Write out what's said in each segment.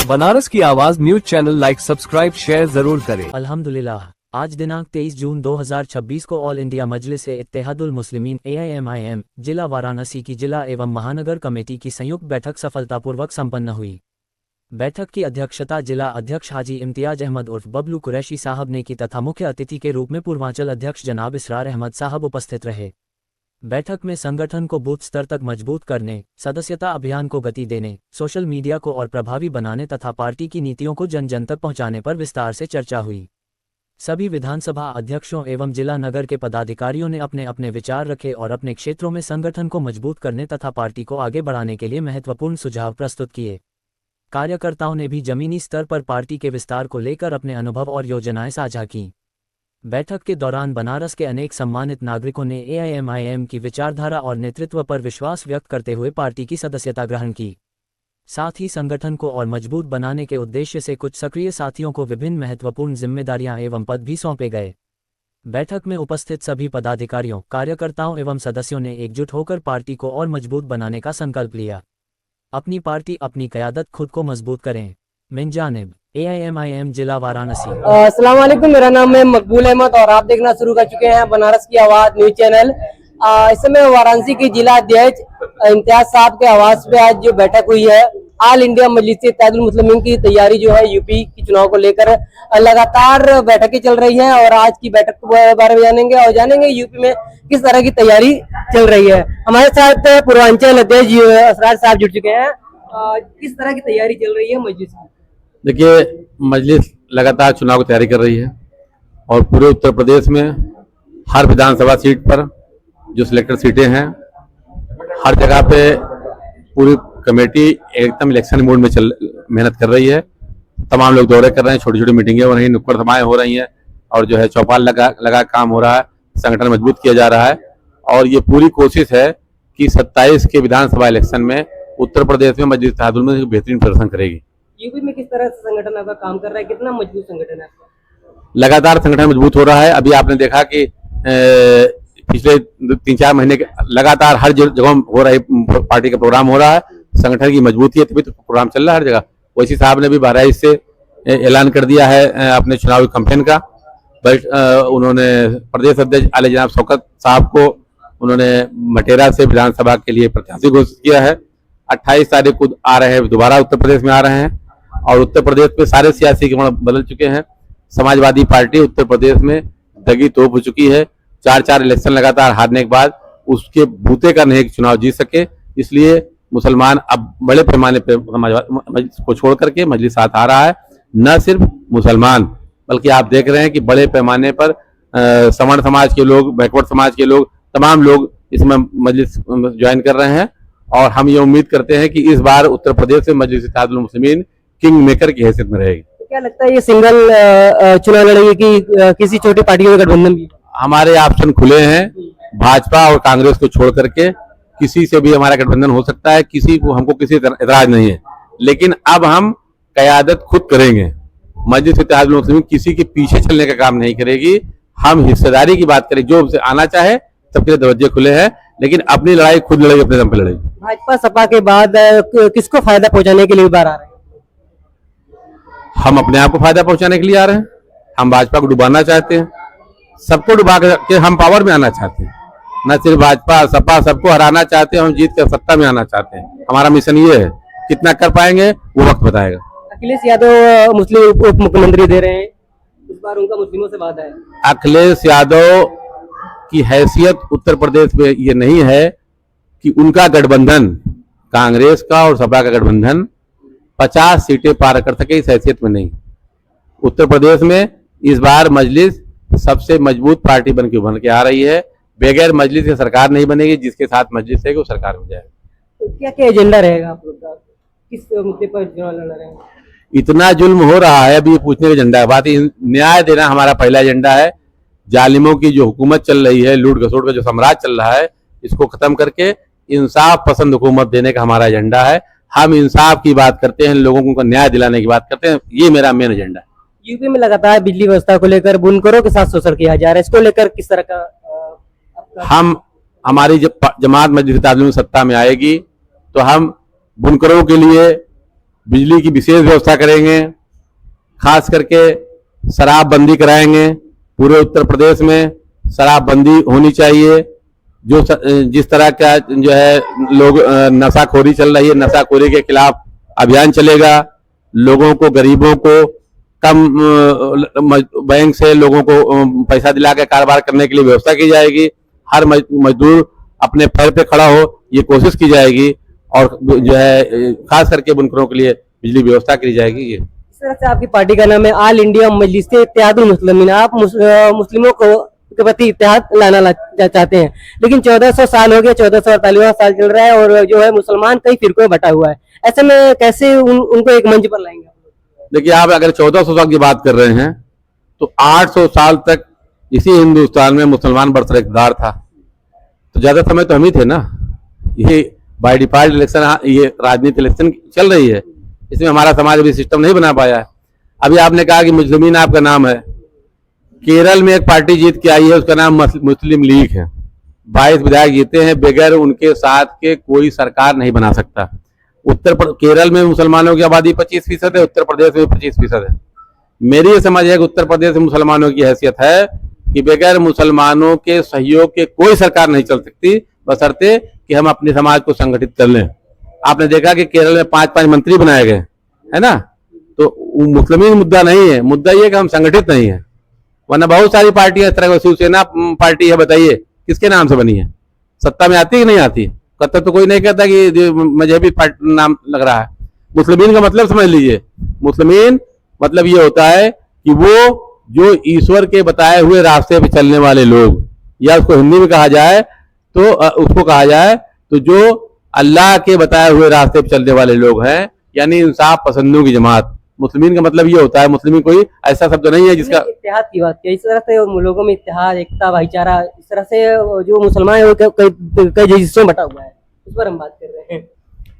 बनारस की आवाज news channel like subscribe share जरूर करें। अल्हम्दुलिल्लाह, आज दिनांक 23 जून 2026 को ऑल इंडिया मजलिस इत्तेहादुल मुस्लिमीन AIMIM जिला वाराणसी की जिला एवं महानगर कमेटी की संयुक्त बैठक सफलतापूर्वक संपन्न हुई। बैठक की अध्यक्षता जिला अध्यक्ष हाजी इम्तियाज अहमद उर्फ बबलू कुरैशी साहब ने की तथा मुख्य अतिथि के रूप में पूर्वांचल अध्यक्ष जनाब इसरार अहमद साहब उपस्थित रहे। बैठक में संगठन को बूथ स्तर तक मजबूत करने, सदस्यता अभियान को गति देने, सोशल मीडिया को और प्रभावी बनाने तथा पार्टी की नीतियों को जन जन तक पहुंचाने पर विस्तार से चर्चा हुई। सभी विधानसभा अध्यक्षों एवं जिला नगर के पदाधिकारियों ने अपने अपने विचार रखे और अपने क्षेत्रों में संगठन को मजबूत करने तथा पार्टी को आगे बढ़ाने के लिए महत्वपूर्ण सुझाव प्रस्तुत किए। कार्यकर्ताओं ने भी जमीनी स्तर पर पार्टी के विस्तार को लेकर अपने अनुभव और योजनाएं साझा की। बैठक के दौरान बनारस के अनेक सम्मानित नागरिकों ने AIMIM की विचारधारा और नेतृत्व पर विश्वास व्यक्त करते हुए पार्टी की सदस्यता ग्रहण की। साथ ही संगठन को और मजबूत बनाने के उद्देश्य से कुछ सक्रिय साथियों को विभिन्न महत्वपूर्ण जिम्मेदारियां एवं पद भी सौंपे गए। बैठक में उपस्थित सभी पदाधिकारियों, कार्यकर्ताओं एवं सदस्यों ने एकजुट होकर पार्टी को और मजबूत बनाने का संकल्प लिया। अपनी पार्टी, अपनी क़यादत, खुद को मजबूत करें। मिन जानिब AIMIM जिला वाराणसी। अस्सलाम वालेकुम, मेरा नाम है मकबूल अहमद और आप देखना शुरू कर चुके हैं बनारस की आवाज न्यूज चैनल। इस समय वाराणसी के जिला अध्यक्ष इम्तियाज साहब के आवास पे आज जो बैठक हुई है, ऑल इंडिया मजलिस इत्तेहादुल मुस्लिमीन की तैयारी जो है यूपी की चुनाव को लेकर लगातार बैठकें चल रही हैं और आज की बैठक के बारे में जानेंगे यूपी में किस तरह की तैयारी चल रही है। हमारे साथ पूर्वांचल अध्यक्ष इसरार साहब जुड़ चुके हैं। किस तरह की तैयारी चल रही है मजलिस की? देखिए, मजलिस लगातार चुनाव की तैयारी कर रही है और पूरे उत्तर प्रदेश में हर विधानसभा सीट पर जो सिलेक्टेड सीटें हैं, हर जगह पे पूरी कमेटी एकदम इलेक्शन मोड में मेहनत कर रही है। तमाम लोग दौरे कर रहे हैं, छोटी छोटी मीटिंगें हो रही हैं, नुक्कड़ सभाएं हो रही हैं और जो है चौपाल लगा काम हो रहा है, संगठन मजबूत किया जा रहा है। और ये पूरी कोशिश है कि 27 के विधानसभा इलेक्शन में उत्तर प्रदेश में मजलिस इत्तेहादुल में बेहतरीन प्रदर्शन करेगी। यूपी में किस तरह से संगठन आपका काम कर रहा है, कितना मजबूत संगठन है आपका? लगातार संगठन मजबूत हो रहा है। अभी आपने देखा कि पिछले 3-4 महीने के लगातार हर जगह हो रहा है, पार्टी का प्रोग्राम हो रहा है, संगठन की मजबूती है तभी तो प्रोग्राम चल रहा है हर जगह। ओवैसी साहब ने भी बहराइच से ऐलान कर दिया है अपने चुनावी कैंपेन का। उन्होंने प्रदेश अध्यक्ष आले जनाब शौकत साहब को उन्होंने मटेरा से विधानसभा के लिए प्रत्याशी घोषित किया है। 28 तारीख को आ रहे हैं, दोबारा उत्तर प्रदेश में आ रहे हैं और उत्तर प्रदेश में सारे सियासी गण बदल चुके हैं। समाजवादी पार्टी उत्तर प्रदेश में दगी तोप हो चुकी है। 4 इलेक्शन लगातार हारने के बाद उसके बूते का नहीं चुनाव जीत सके, इसलिए मुसलमान अब बड़े पैमाने पर समाजवाद को छोड़ करके मजलिस साथ आ रहा है। न सिर्फ मुसलमान बल्कि आप देख रहे हैं कि बड़े पैमाने पर सवर्ण समाज के लोग, बैकवर्ड समाज के लोग, तमाम लोग इसमें मजलिस ज्वाइन कर रहे हैं। और हम ये उम्मीद करते हैं कि इस बार उत्तर प्रदेश से मजलिस इत्तेहादुल मुस्लिमीन किंग मेकर की हैसियत में रहेगी। क्या लगता है ये सिंगल चुनाव लड़ेगी कि किसी छोटी पार्टियों का गठबंधन भी? हमारे ऑप्शन खुले हैं, भाजपा और कांग्रेस को छोड़ करके किसी से भी हमारा गठबंधन हो सकता है, किसी को हमको किसी एतराज नहीं है। लेकिन अब हम क़यादत खुद करेंगे। मजलिस इत्तेहादुल मुस्लिमीन किसी के पीछे चलने का काम नहीं करेगी। हम हिस्सेदारी की बात करें, जो हमसे आना चाहे सबके लिए दरवाजे खुले हैं, लेकिन अपनी लड़ाई खुद लड़ेगी, अपने दम पे लड़ेगी। भाजपा सपा के बाद किसको फायदा पहुंचाने के लिए बाहर आ रहे हैं? हम अपने आप को फायदा पहुंचाने के लिए आ रहे हैं। हम भाजपा को डुबाना चाहते हैं, सबको डुबा के हम पावर में आना चाहते हैं। न सिर्फ भाजपा सपा, सबको हराना चाहते हैं। हम जीत कर सत्ता में आना चाहते हैं। हमारा मिशन ये है। कितना कर पाएंगे वो वक्त बताएगा। अखिलेश यादव मुस्लिम उप मुख्यमंत्री दे रहे हैं, इस बार उनका मुस्लिमों से वादा है। अखिलेश यादव की हैसियत उत्तर प्रदेश में ये नहीं है कि उनका गठबंधन, कांग्रेस का और सपा का गठबंधन 50 सीटें पार कर सके, इस हैसियत में नहीं। उत्तर प्रदेश में इस बार मजलिस सबसे मजबूत पार्टी बन के आ रही है। बगैर मजलिस की सरकार नहीं बनेगी, जिसके साथ मजलिस है वो सरकार हो जाएगी। तो क्या क्या एजेंडा रहेगा आप लोग का, किस मुद्दे पर चुनाव लड़ रहे हैं? इतना जुल्म हो रहा है, अभी ये पूछने का एजेंडा बात, न्याय देना हमारा पहला एजेंडा है। जालिमों की जो हुकूमत चल रही है, लूट घसोट का जो साम्राज्य चल रहा है, इसको खत्म करके इंसाफ पसंद हुकूमत देने का हमारा एजेंडा है। हम इंसाफ की बात करते हैं, लोगों को न्याय दिलाने की बात करते हैं, ये मेरा मेन एजेंडा है। यूपी में लगातार बिजली व्यवस्था को लेकर बुनकरों के साथ शोषण किया जा रहा है, इसको लेकर किस तरह का हमारी जब जमात मजलिस इत्तेहादुल में सत्ता में आएगी तो हम बुनकरों के लिए बिजली की विशेष व्यवस्था करेंगे, खास करके शराबबंदी कराएंगे। पूरे उत्तर प्रदेश में शराबबंदी होनी चाहिए। जो जिस तरह का जो है लोग नशाखोरी चल रही है, नशाखोरी के खिलाफ अभियान चलेगा। लोगों को, गरीबों को कम बैंक से लोगों को पैसा दिला के कारोबार करने के लिए व्यवस्था की जाएगी। हर मजदूर अपने पैर पे खड़ा हो, ये कोशिश की जाएगी। और जो है खास करके बुनकरों के लिए बिजली व्यवस्था की जाएगी। ये इस तरह से आपकी पार्टी का नाम है ऑल इंडिया मजलिस-ए इत्तेहादुल मुस्लिमीन। आप मुस्लिमों को के प्रति इत्तेहाद लाना चाहते हैं, लेकिन 1400 साल हो गए, 1448वां साल चल रहा है और जो है मुसलमान कई फिरकों में बटा हुआ है। ऐसे में कैसे उनको एक मंच पर लाएंगे? देखिए, आप अगर 1400 साल की बात कर रहे हैं तो 800 साल तक इसी हिंदुस्तान में मुसलमान बरसरदार था, तो ज्यादा समय तो हम ही थे ना। ये बाय डिफॉल्ट इलेक्शन, ये राजनीति इलेक्शन चल रही है, इसमें हमारा समाज अभी सिस्टम नहीं बना पाया है। अभी आपने कहा कि मुस्लिमीन आपका नाम है। केरल में एक पार्टी जीत के आई है, उसका नाम मुस्लिम लीग है। 22 विधायक जीते हैं, बगैर उनके साथ के कोई सरकार नहीं बना सकता। केरल में मुसलमानों की आबादी 25% है, उत्तर प्रदेश में 25% है। मेरी ये समझ है कि उत्तर प्रदेश में मुसलमानों की हैसियत है कि बगैर मुसलमानों के सहयोग के कोई सरकार नहीं चल सकती, बशर्ते कि हम अपने समाज को संगठित कर लें। आपने देखा कि केरल में 5-5 मंत्री बनाए गए, है ना। तो मुस्लिम मुद्दा नहीं है, मुद्दा ये कि हम संगठित नहीं है। वरना बहुत सारी पार्टियां इस तरह की, शिवसेना पार्टी है, बताइए किसके नाम से बनी है? सत्ता में आती है कि नहीं आती? कत्ता तो कोई नहीं कहता कि मजहबी नाम लग रहा है। मुस्लिमीन का मतलब समझ लीजिए, मुस्लिमीन मतलब ये होता है कि वो जो ईश्वर के बताए हुए रास्ते पे चलने वाले लोग, या उसको हिंदी में कहा जाए तो उसको कहा जाए तो जो अल्लाह के बताए हुए रास्ते पे चलने वाले लोग हैं, यानी इंसाफ पसंदों की जमात। मुस्लिमीन का मतलब ये होता है। मुस्लिम कोई ऐसा शब्द नहीं है जिसका इत्तेहाद की बात की। इस तरह से लोगों में इत्तेहाद, एकता, भाईचारा, इस तरह से जो मुसलमान है वो कई हिस्सों में बटा हुआ है, उस पर हम बात कर रहे हैं।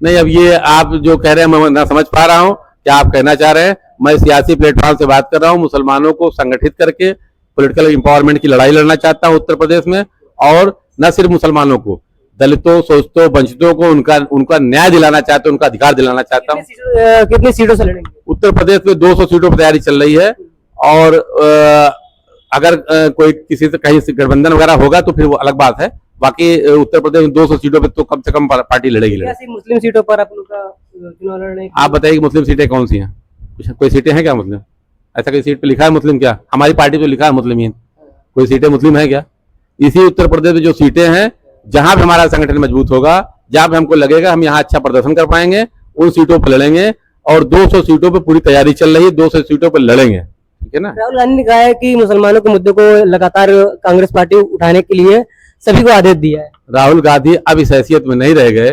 नहीं, अब ये आप जो कह रहे हैं मैं ना समझ पा रहा हूँ क्या आप कहना चाह रहे हैं। मैं सियासी प्लेटफॉर्म से बात कर रहा हूँ। मुसलमानों को संगठित करके पॉलिटिकल एम्पावरमेंट की लड़ाई लड़ना चाहता हूँ उत्तर प्रदेश में। और न सिर्फ मुसलमानों को, दलितों, शोषितों, वंचितों को उनका न्याय दिलाना चाहता हूँ, उनका अधिकार दिलाना चाहता हूँ। कितनी सीटों से लड़ेंगे? उत्तर प्रदेश में 200 सीटों पर तैयारी चल रही है। और अगर कोई किसी से कहीं से गठबंधन वगैरह होगा तो फिर वो अलग बात है। बाकी उत्तर प्रदेश में 200 सीटों पे तो कम से कम पार्टी लड़ेगी। मुस्लिम सीटों पर आप लोग का चुनाव लड़ने? आप बताइए कि मुस्लिम सीटें कौन सी हैं? कोई सीटें हैं क्या मुस्लिम? ऐसा कोई सीट पे लिखा है मुस्लिम? क्या हमारी पार्टी पे लिखा है मुस्लिमीन? कोई सीटें मुस्लिम है क्या? इसी उत्तर प्रदेश में जो सीटें हैं, जहां भी हमारा संगठन मजबूत होगा, जहां भी हमको लगेगा हम यहाँ अच्छा प्रदर्शन कर पाएंगे, उन सीटों पर लड़ेंगे। और 200 सीटों पर पूरी तैयारी चल रही है, 200 सीटों पर लड़ेंगे, ठीक है ना। राहुल गांधी ने कहा है कि मुसलमानों के मुद्दे को लगातार कांग्रेस पार्टी उठाने के लिए सभी को आदेश दिया है। राहुल गांधी अब इस हैसियत में नहीं रह गए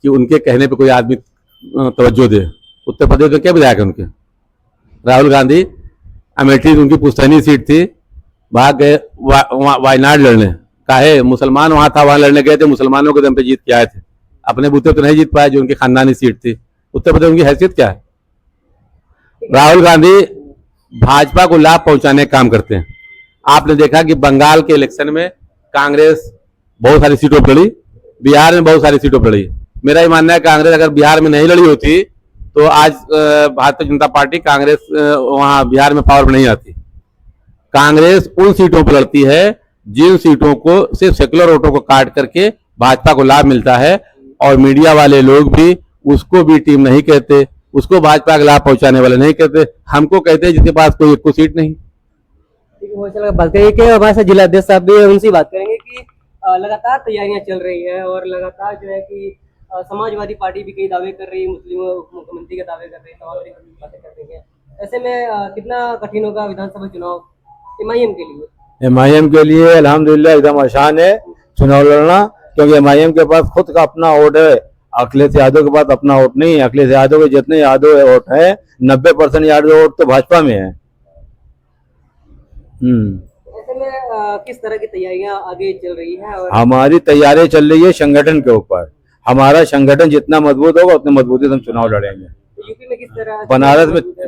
कि उनके कहने पे कोई आदमी तवज्जो दे। उत्तर प्रदेश में क्या विधायक है उनके? राहुल गांधी अमेठी उनकी पुश्तैनी सीट थी, भाग गए वायनाड लड़ने। काहे? मुसलमान वहां था, वहां लड़ने गए थे, मुसलमानों के दम पे जीत के आए थे। अपने बूते तो नहीं जीत पाए, जो उनकी खानदानी सीट थी। उत्तर प्रदेश उनकी हैसियत क्या है? राहुल गांधी भाजपा को लाभ पहुंचाने का काम करते हैं। आपने देखा कि बंगाल के इलेक्शन में कांग्रेस बहुत सारी सीटों पर लड़ी, बिहार में बहुत सारी सीटों पर लड़ी। मेरा ये मानना है कांग्रेस अगर बिहार में नहीं लड़ी होती तो आज भारतीय जनता पार्टी, कांग्रेस वहां बिहार में पावर में नहीं आती। कांग्रेस उन सीटों पर लड़ती है जिन सीटों को सिर्फ सेकुलर वोटों को काट करके भाजपा को लाभ मिलता है। और मीडिया वाले लोग भी उसको भी टीम नहीं कहते, उसको भाजपा का लाभ पहुंचाने वाले नहीं कहते, हमको कहते हैं जिसके पास कोई एक सीट नहीं। बात करिए कि हमारे साथ जिला अध्यक्ष साहब भी, उनसे बात करेंगे कि लगातार तैयारियां चल रही है और लगातार जो है कि समाजवादी पार्टी भी कई दावे कर रही है, मुस्लिम मुख्यमंत्री के दावे कर रही है, तमाम बातें कर रही है। ऐसे में कितना कठिन होगा विधानसभा चुनाव एमआईएम के लिए? एमआईएम के लिए अल्हम्दुलिल्लाह एकदम आसान है चुनाव लड़ना, क्योंकि एमआईएम के पास खुद का अपना वोट है। अखिलेश यादव के पास अपना वोट नहीं है। अखिलेश यादव के जितने यादव वोट है, 90% यादव वोट तो भाजपा में है। ऐसे में किस तरह की तैयारियां आगे चल रही है? और हमारी तैयारी चल रही है संगठन के ऊपर। हमारा संगठन जितना मजबूत होगा उतनी मजबूती से हम चुनाव लड़ेंगे। यूपी में किस तरह?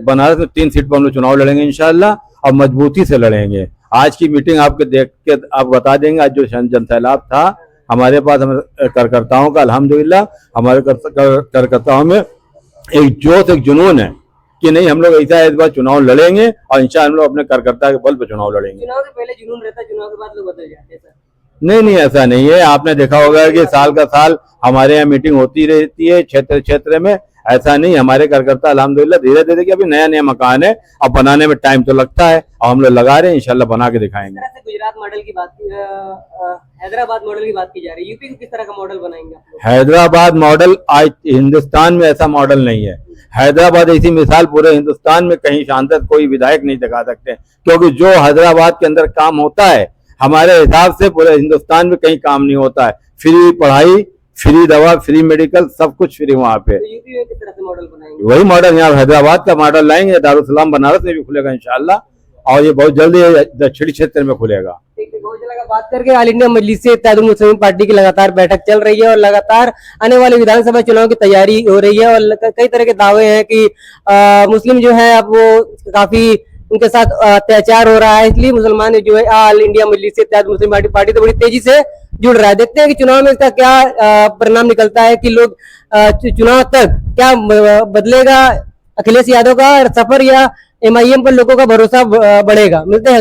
बनारस में 3 सीट पर हम लोग चुनाव लड़ेंगे इंशाल्लाह, और मजबूती से लड़ेंगे। आज की मीटिंग आपके देख के आप बता देंगे। आज जो जनसैलाब था हमारे पास, हम कार्यकर्ताओं का अल्हम्दुलिल्लाह, हमारे कार्यकर्ताओं में एक जोश एक जुनून है कि नहीं हम लोग ऐसा इस बार चुनाव लड़ेंगे और इंशाल्लाह हम लोग अपने कार्यकर्ता के बल पर चुनाव लड़ेंगे। चुनाव से पहले जुनून रहता है, चुनाव के बाद लोग बदल जाते हैं सर। नहीं नहीं ऐसा नहीं है, आपने देखा होगा कि साल का साल हमारे यहाँ मीटिंग होती रहती है क्षेत्र क्षेत्र में। ऐसा नहीं, हमारे कार्यकर्ता अल्हम्दुलिल्लाह धीरे धीरे कि अभी नया नया मकान है, अब बनाने में टाइम तो लगता है और हम लोग लगा रहे हैं, इंशाल्लाह बना के दिखाएंगे। तरह से गुजरात मॉडल की बात हैदराबाद मॉडल की बात की जा रही है, यूपी को किस तरह का मॉडल बनाएंगे आप लोग? हैदराबाद मॉडल आज हिंदुस्तान में ऐसा मॉडल नहीं है। हैदराबाद ऐसी मिसाल पूरे हिंदुस्तान में कहीं शानदार कोई विधायक नहीं दिखा सकते, क्योंकि जो हैदराबाद के अंदर काम होता है हमारे हिसाब से पूरे हिंदुस्तान में कहीं काम नहीं होता है। फ्री पढ़ाई, फ्री दवा, फ्री मेडिकल, सब कुछ फ्री वहाँ पे। तो यूपी में किस तरह से मॉडल बनाएंगे? वही मॉडल यहाँ हैदराबाद का मॉडल लाएंगे, दारुसलाम बनारस में भी खुलेगा इंशाल्लाह, और ये बहुत जल्दी दक्षिणी क्षेत्र में खुलेगा। ठीक है, बहुत लगा बात करके। ऑल इंडिया मजलिस इत्तेहादुल मुस्लिमीन पार्टी की लगातार बैठक चल रही है और लगातार आने वाले विधानसभा चुनाव की तैयारी हो रही है और कई तरह के दावे हैं कि मुस्लिम जो है अब वो काफी उनके साथ अत्याचार हो रहा है, इसलिए मुसलमान जो है ऑल इंडिया मजलिस इत्तेहादुल मुस्लिमीन पार्टी तो बड़ी तेजी से जुड़ रहा है। देखते हैं कि चुनाव में इसका क्या परिणाम निकलता है कि लोग चुनाव तक क्या बदलेगा अखिलेश यादव का सफर या MIM पर लोगों का भरोसा बढ़ेगा। मिलते हैं।